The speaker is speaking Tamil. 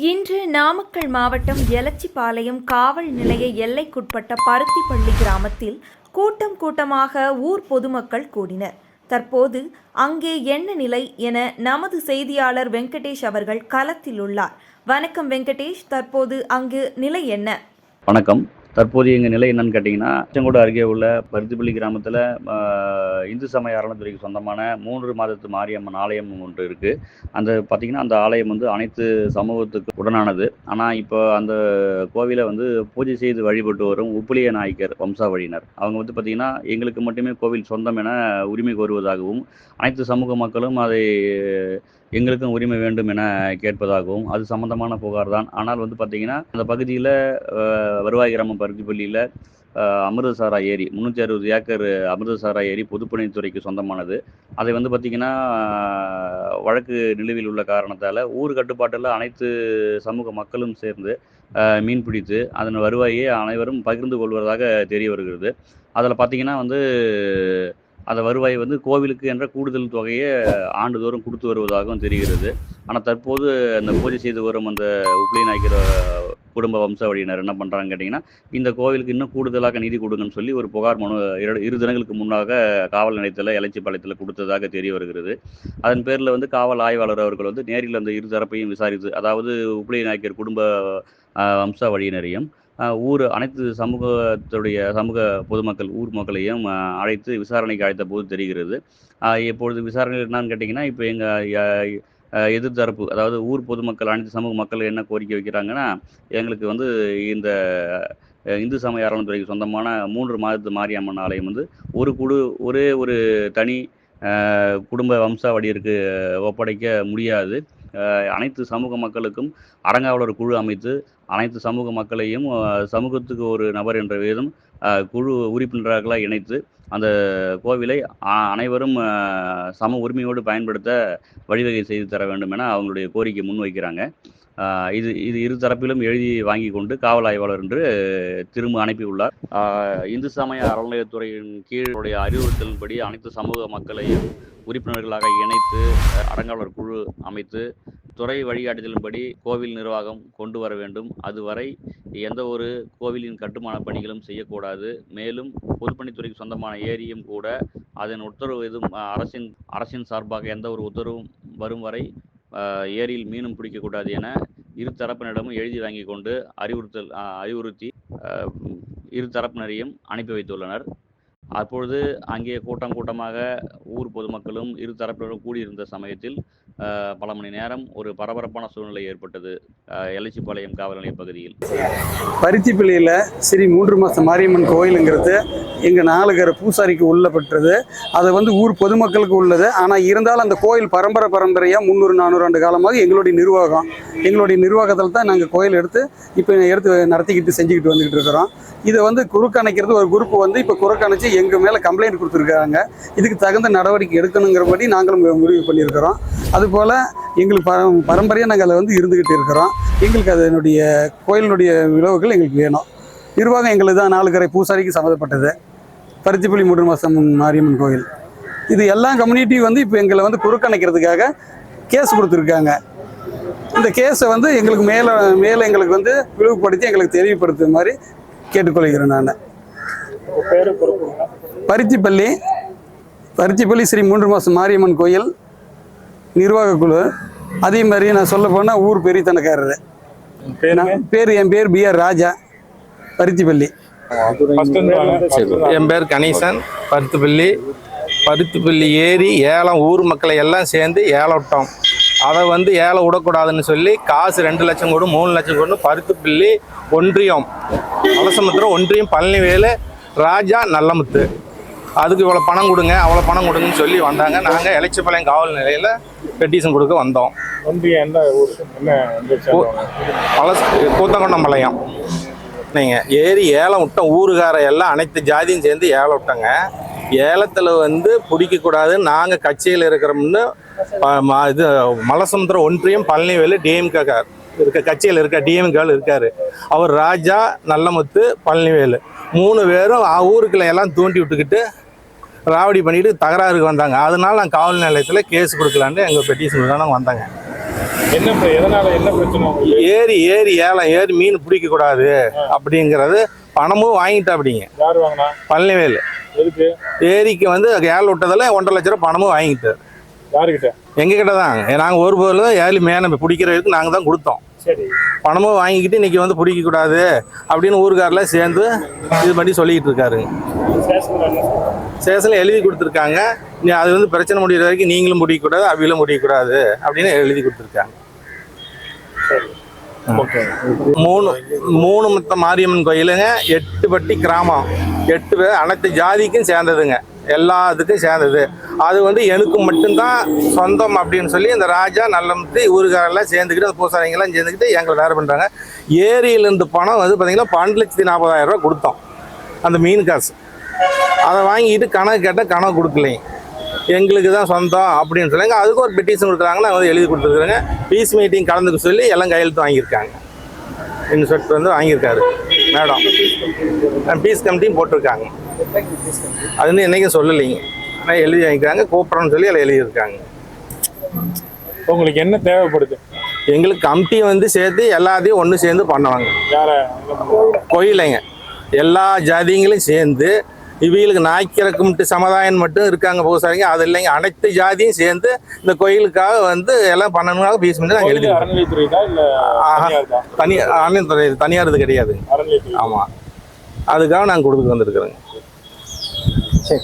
இன்று நாமக்கல் மாவட்டம் எலச்சிபாளையம் காவல் நிலைய எல்லைக்குட்பட்ட பருத்திப்பள்ளி கிராமத்தில் கூட்டம் கூட்டமாக ஊர் பொதுமக்கள் கூடினர். தற்போது அங்கே என்ன நிலை என நமது செய்தியாளர் வெங்கடேஷ் அவர்கள் களத்தில் உள்ளார். வணக்கம் வெங்கடேஷ், தற்போது அங்கு நிலை என்ன? வணக்கம். தற்போது எங்கள் நிலை என்னன்னு கேட்டிங்கன்னா, அச்சங்கோடு அருகே உள்ள பருத்திப்பள்ளி கிராமத்தில் இந்து சமய அறநிலையத்துறைக்கு சொந்தமான 3 மாதத்து மாரியம்மன் ஆலயம் ஒன்று இருக்குது. பார்த்திங்கன்னா அந்த ஆலயம் அனைத்து சமூகத்துக்கு உடனானது. ஆனால் இப்போ அந்த கோவிலை பூஜை செய்து வழிபட்டு வரும் உப்புளிய நாயக்கர் வம்சாவழியினர் அவங்க பார்த்திங்கன்னா எங்களுக்கு மட்டுமே கோவில் சொந்தம் என உரிமை கோருவதாகவும், அனைத்து சமூக மக்களும் அதை எங்களுக்கும் உரிமை வேண்டும் என கேட்பதாகவும் அது சம்பந்தமான புகார் தான். ஆனால் பார்த்திங்கன்னா அந்த பகுதியில் வருவாய் கிராமம் பருத்திப்பள்ளியில் அமிர்தசாரா ஏரி 360 ஏக்கர் அமிர்தசாரா ஏரி பொதுப்பணித்துறைக்கு சொந்தமானது. அதை பார்த்திங்கன்னா வழக்கு நிலுவையில் உள்ள காரணத்தால் ஊர் கட்டுப்பாட்டில் அனைத்து சமூக மக்களும் சேர்ந்து மீன் பிடித்து அதன் வருவாயை அனைவரும் பகிர்ந்து கொள்வதாக தெரிய வருகிறது. அதில் பார்த்திங்கன்னா அந்த வருவாய் கோவிலுக்கு என்ற கூடுதல் தொகையை ஆண்டுதோறும் கொடுத்து வருவதாகவும் தெரிகிறது. ஆனால் தற்போது அந்த பூஜை செய்து வரும் அந்த உப்புளிய நாயக்கர் குடும்ப வம்சாவழியினர் என்ன பண்ணுறாங்கன்னு கேட்டிங்கன்னா, இந்த கோவிலுக்கு இன்னும் கூடுதலாக நிதி கொடுங்கன்னு சொல்லி ஒரு புகார் மனு 2 தினங்களுக்கு முன்னாக காவல் நிலையத்தில் எலச்சிபாளையத்தில் கொடுத்ததாக தெரிய வருகிறது. அதன் பேரில் காவல் ஆய்வாளர் அவர்கள் நேரில் அந்த இரு தரப்பையும் விசாரித்து, அதாவது உப்புளிய நாயக்கர் குடும்ப வம்சாவழியினரையும் அனைத்து சமூக பொதுமக்கள் ஊர் மக்களையும் அழைத்து விசாரணைக்கு அழைத்த போது தெரிகிறது. இப்பொழுது விசாரணை என்னன்னு கேட்டிங்கன்னா, இப்போ எங்கள் எதிர்த்தரப்பு, அதாவது ஊர் பொதுமக்கள் அனைத்து சமூக மக்கள் என்ன கோரிக்கை வைக்கிறாங்கன்னா, எங்களுக்கு இந்த இந்து சமய அறநிலையத்துறைக்கு சொந்தமான 3 மாதத்து மாரியம்மன் ஆலயம் ஒரே ஒரு தனி குடும்ப வம்சாவழியிற்கு ஒப்படைக்க முடியாது. அனைத்து சமூக மக்களுக்கும் அறங்காவலர் குழு அமைத்து அனைத்து சமூக மக்களையும் சமூகத்துக்கு ஒரு நபர் என்ற விதம் குழு உறுப்பினர்களாக இணைத்து அந்த கோவிலை அனைவரும் சம உரிமையோடு பயன்படுத்த வழிவகை செய்து தர வேண்டும் என அவங்களுடைய கோரிக்கை முன்வைக்கிறாங்க. இது இரு தரப்பிலும் எழுதி வாங்கி கொண்டு காவல் ஆய்வாளர் என்று திரும்ப அனுப்பியுள்ளார். இந்து சமய அறநிலையத்துறையின் கீழுடைய அறிவுறுத்தலின்படி அனைத்து சமூக மக்களையும் உறுப்பினர்களாக இணைத்து அறங்காவலர் குழு அமைத்து துறை வழிகாட்டுதலின்படி கோவில் நிர்வாகம் கொண்டு வர வேண்டும். அதுவரை எந்த ஒரு கோவிலின் கட்டுமான பணிகளும் செய்யக்கூடாது. மேலும் பொதுப்பணித்துறைக்கு சொந்தமான ஏரியும் கூட அதன் உத்தரவு எதுவும் அரசின் சார்பாக எந்த ஒரு உத்தரவும் வரும் வரை ஏரியில் மீனும் பிடிக்கக்கூடாது என இரு தரப்பினரிடமும் எழுதி வாங்கி கொண்டு அறிவுறுத்தி இரு தரப்பினரையும் அனுப்பி வைத்துள்ளனர். அப்பொழுது அங்கே கூட்டமாக ஊர் பொதுமக்களும் இரு தரப்பினரும் கூடியிருந்த சமயத்தில் பல மணி நேரம் ஒரு பரபரப்பான சூழ்நிலை ஏற்பட்டது எலச்சிபாளையம் காவல் நிலைய பகுதியில். பருத்திப்பள்ளியில் ஸ்ரீ 3 மாத மாரியம்மன் கோயிலுங்கிறது எங்கள் 4 கரை பூசாரிக்கு உள்ளப்பட்டது. அது ஊர் பொதுமக்களுக்கு உள்ளது. ஆனால் இருந்தாலும் அந்த கோயில் பரம்பரையாக 300-400 ஆண்டு காலமாக எங்களுடைய நிர்வாகத்தில் தான் நாங்கள் கோயில் எடுத்து நடத்திக்கிட்டு செஞ்சுக்கிட்டு வந்துக்கிட்டு இருக்கிறோம். இதை குறுக்கணைக்கிறது ஒரு குரூப் இப்போ குறுக்கணைச்சு எங்கள் மேலே கம்ப்ளைண்ட் கொடுத்துருக்காங்க. இதுக்கு தகுந்த நடவடிக்கை எடுக்கணுங்கிறபடி நாங்களும் முடிவு பண்ணியிருக்கிறோம். அதுபோல் எங்களுக்கு பரம்பரையாக நாங்கள் அதில் இருந்துக்கிட்டு இருக்கிறோம். எங்களுக்கு அதனுடைய கோயிலினுடைய விளைவுகள் எங்களுக்கு வேணும். நிர்வாகம் எங்களுக்கு தான் 4 கரை பூசாரிக்கு சம்மந்தப்பட்டது. பருத்திப்பள்ளி 3 மாதம் மாரியம்மன் கோயில் இது எல்லா கம்யூனிட்டியும் இப்போ எங்களை குறுக்கணைக்கிறதுக்காக கேஸ் கொடுத்துருக்காங்க. இந்த கேஸை எங்களுக்கு மேலே எங்களுக்கு விளைவுபடுத்தி எங்களுக்கு தெளிவுபடுத்துற மாதிரி கேட்டுக்கொள்கிறேன். நான் பருத்திப்பள்ளி ஸ்ரீ 3 மாதம் மாரியம்மன் கோயில் நிர்வாக குழு. அதே மாதிரி நான் சொல்ல போனால் ஊர் பெரியத்தனக்காரர் என் பேர் BR ராஜா, பருத்திப்பள்ளி. என் பேர் கணேசன், பருத்திப்பள்ளி ஏரி ஏலம் ஊர் மக்களை எல்லாம் சேர்ந்து ஏலம் விட்டோம். அதை ஏலம் விடக்கூடாதுன்னு சொல்லி காசு 2 லட்சம் கொடு 3 லட்சம் கொடு பருத்திப்பள்ளி ஒன்றியம் மலசமுத்திரம் ஒன்றியம் பழனிவேலு ராஜா நல்லமுத்து அதுக்கு இவ்வளோ பணம் கொடுங்க அவ்வளோ பணம் கொடுங்கன்னு சொல்லி வந்தாங்க. நாங்கள் எலச்சிபாளையம் காவல் நிலையில் பெட்டிஷன் கொடுக்க வந்தோம். கூத்தங்கொண்டம்பாளையம். நீங்கள் ஏரி ஏலம் விட்டோம். ஊருகார எல்லாம் அனைத்து ஜாதியும் சேர்ந்து ஏலம் விட்டோங்க. ஏலத்தில் பிடிக்கக்கூடாது. நாங்கள் கட்சியில் இருக்கிறோம்னு இது மலசமுத்திரம் ஒன்றியம் பழனிவேலு டிஎம்கே கட்சியில் டிஎம்கேல இருக்கார். அவர் ராஜா நல்லமுத்து பழனிவேலு 3 பேரும் ஊருக்குள்ள எல்லாம் தூண்டி விட்டுக்கிட்டு ராவடி பண்ணிட்டு தகராறுக்கு வந்தாங்க. அதனால நாங்கள் காவல் நிலையத்தில் கேஸ் கொடுக்கலான்னு எங்கள் பெட்டிஷன் நாங்கள் வந்தாங்க. எதனால என்ன பிரச்சனை உங்களுக்கு? ஏரி மீன் பிடிக்க கூடாது அப்படிங்கிறது பணமும் வாங்கிட்டா அப்படிங்க. யார் வாங்கினா? பழனிவேலு. எதுக்கு? ஏரிக்கு வந்து ஏழை விட்டதில் 1.5 லட்ச ரூபா பணமும் வாங்கிட்டார். யாருக்கிட்ட? எங்ககிட்ட தான். நாங்கள் ஒரு பொருள் ஏழு மேலே பிடிக்கிறதுக்கு நாங்கள் தான் கொடுத்தோம். சரி. பணமும் வாங்கிக்கிட்டு இன்னைக்கு வந்து பிடிக்கக்கூடாது அப்படின்னு ஊருக்காரில் சேர்ந்து இது பண்ணி சொல்லிக்கிட்டு இருக்காருங்க. ஸ்டேஷனில் எழுதி கொடுத்துருக்காங்க. அது வந்து பிரச்சனை முடிகிற வரைக்கும் நீங்களும் முடிக்கக்கூடாது, அவிகளும் முடிக்கக்கூடாது அப்படின்னு எழுதி கொடுத்துருக்காங்க. மூணு மொத்த மாரியம்மன் கோயிலுங்க. 8 பட்டி கிராமம், 8 பேர் அனைத்து ஜாதிக்கும் சேர்ந்ததுங்க, எல்லாத்துக்கும் சேர்ந்தது. அது வந்து எனக்கு மட்டும்தான் சொந்தம் அப்படின்னு சொல்லி இந்த ராஜா நல்லமுத்து ஊருக்காரெல்லாம் சேர்ந்துக்கிட்டு அந்த பூசாரிங்கெல்லாம் சேர்ந்துக்கிட்டு எங்களை வேறு பண்ணுறாங்க. ஏரியிலேருந்து பணம் வந்து பார்த்திங்கன்னா 12,40,000 ரூபா கொடுத்தோம் அந்த மீன் காசு. அதை வாங்கிட்டு கணக்கு கேட்டால் கணக்கு கொடுக்கலைங்க. எங்களுக்கு தான் சொந்தம் அப்படின்னு சொல்லுங்க. அதுக்கு ஒரு பெட்டிஷன் கொடுக்குறாங்க, நாங்கள் வந்து எழுதி கொடுத்துருக்குறோங்க. பீஸ் மீட்டிங் கலந்துக்க சொல்லி எல்லாம் கையெழுத்து வாங்கியிருக்காங்க. இன்ஸ்பெக்டர் வந்து வாங்கியிருக்காரு மேடம். பீஸ் கமிட்டியும் போட்டிருக்காங்க. அது வந்து என்றைக்கும் சொல்லலைங்க, ஆனால் எழுதி வாங்கிக்கிறாங்க. கூப்பிட்றோன்னு சொல்லி எல்லாம் எழுதியிருக்காங்க. உங்களுக்கு என்ன தேவைப்படுது? எங்களுக்கு கமிட்டி வந்து சேர்த்து எல்லாத்தையும் ஒன்று சேர்ந்து பண்ணுவாங்க. கோயிலைங்க எல்லா ஜாதிங்களும் சேர்ந்து இவங்களுக்கு நாய்க்கிறக்கும்ட்டு சமுதாயம் மட்டும் இருக்காங்க பூசாரிங்க, அது இல்லைங்க. அனைத்து ஜாதியும் சேர்ந்து இந்த கோயிலுக்காக வந்து எல்லாம் பண்ணணும்னால பீஸ் பண்ணி நாங்கள் எழுதி. தனியார் இது கிடையாது. ஆமாம், அதுக்காக நாங்கள் கொடுத்துட்டு வந்துருக்குறோங்க. சரி.